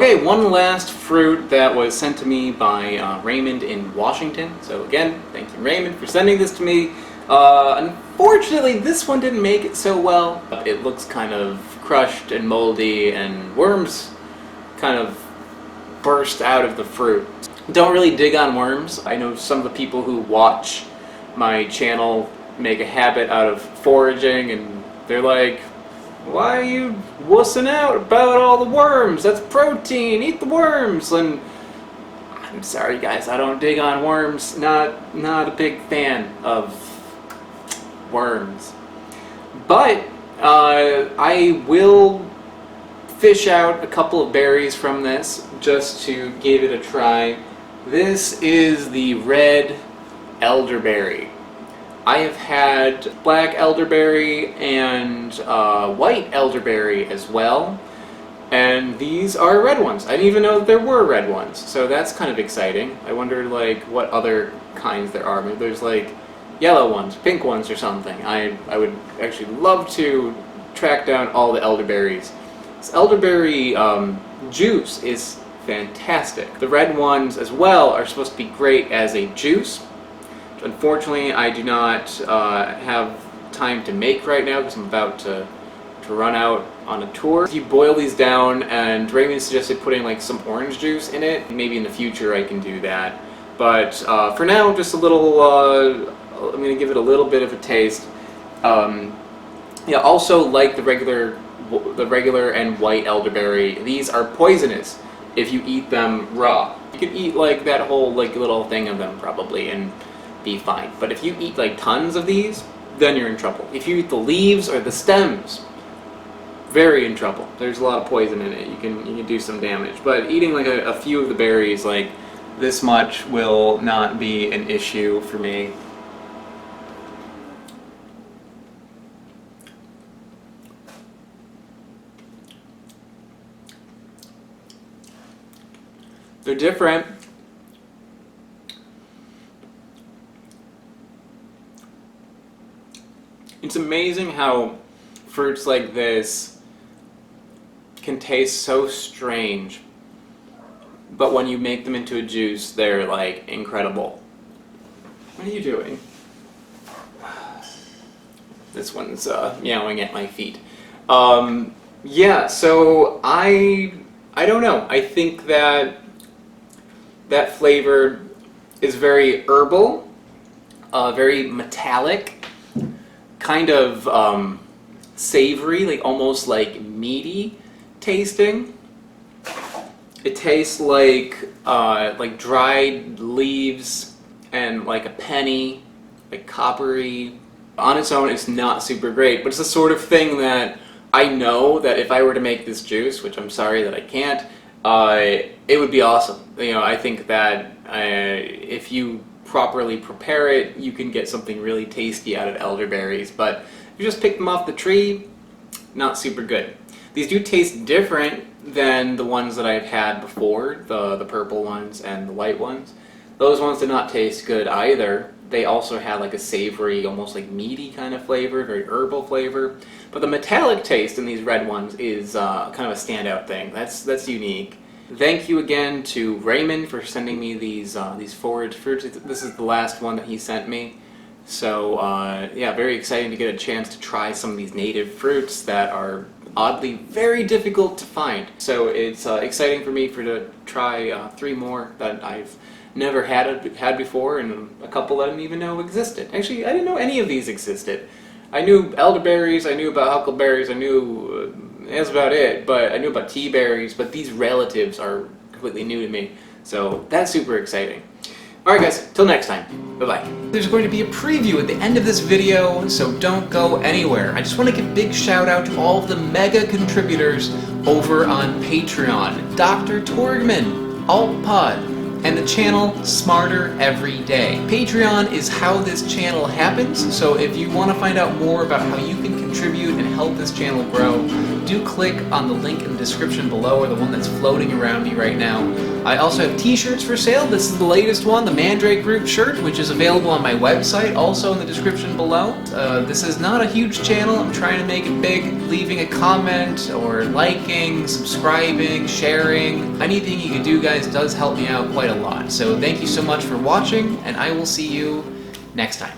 Okay, one last fruit that was sent to me by Raymond in Washington. So again, thank you Raymond for sending this to me. Unfortunately, this one didn't make it so well. It looks kind of crushed and moldy, and worms kind of burst out of the fruit. Don't really dig on worms. I know some of the people who watch my channel make a habit out of foraging, and they're like, why are you wussing out about all the worms? That's protein, eat the worms. And I'm sorry guys, I don't dig on worms. Not a big fan of worms. But I will fish out a couple of berries from this just to give it a try. This is the red elderberry. I have had black elderberry and white elderberry as well, and these are red ones. I didn't even know that there were red ones, so that's kind of exciting. I wondered like what other kinds there are. Maybe there's like yellow ones, pink ones or something. I would actually love to track down all the elderberries. This elderberry juice is fantastic. The red ones as well are supposed to be great as a juice. Unfortunately, I do not have time to make right now because I'm about to run out on a tour. If you boil these down, and Raymond suggested putting like some orange juice in it, maybe in the future I can do that. But for now, just a little, I'm going to give it a little bit of a taste. Yeah, also like the regular and white elderberry, these are poisonous if you eat them raw. You could eat like that whole like little thing of them probably and be fine. But if you eat like tons of these, then you're in trouble. If you eat the leaves or the stems, very in trouble. There's a lot of poison in it. You can do some damage. But eating like a few of the berries, like this much, will not be an issue for me. They're different. It's amazing how fruits like this can taste so strange, but when you make them into a juice, they're like incredible. What are you doing? This one's meowing at my feet. Yeah, so I don't know. I think that flavor is very herbal, very metallic, kind of savory, like almost like meaty tasting. It tastes like dried leaves and like a penny, like coppery. On its own, it's not super great, but it's the sort of thing that I know that if I were to make this juice, which I'm sorry that I can't, it would be awesome. You know, I think that if you properly prepare it, you can get something really tasty out of elderberries, but if you just pick them off the tree, not super good. These do taste different than the ones that I've had before, the purple ones and the white ones. Those ones did not taste good either. They also had like a savory, almost like meaty kind of flavor, very herbal flavor. But the metallic taste in these red ones is kind of a standout thing. That's unique. Thank you again to Raymond for sending me these forage fruits. This is the last one that he sent me. So yeah, very exciting to get a chance to try some of these native fruits that are oddly very difficult to find. So it's exciting for me to try 3 more that I've never had before, and a couple I didn't even know existed. Actually, I didn't know any of these existed. I knew elderberries, I knew about huckleberries, I knew that's about it, but I knew about tea berries, but these relatives are completely new to me, so that's super exciting. Alright guys, till next time, bye-bye. There's going to be a preview at the end of this video, so don't go anywhere. I just want to give a big shout out to all of the mega contributors over on Patreon. Dr. Tourgman, AltPod, and the channel Smarter Every Day. Patreon is how this channel happens, so if you want to find out more about how you can contribute and help this channel grow, do click on the link in the description below, or the one that's floating around me right now. I also have t-shirts for sale. This is the latest one, the Mandrake Group shirt, which is available on my website, also in the description below. This is not a huge channel. I'm trying to make it big. Leaving a comment or liking, subscribing, sharing, anything you can do, guys, does help me out quite a lot. So thank you so much for watching, and I will see you next time.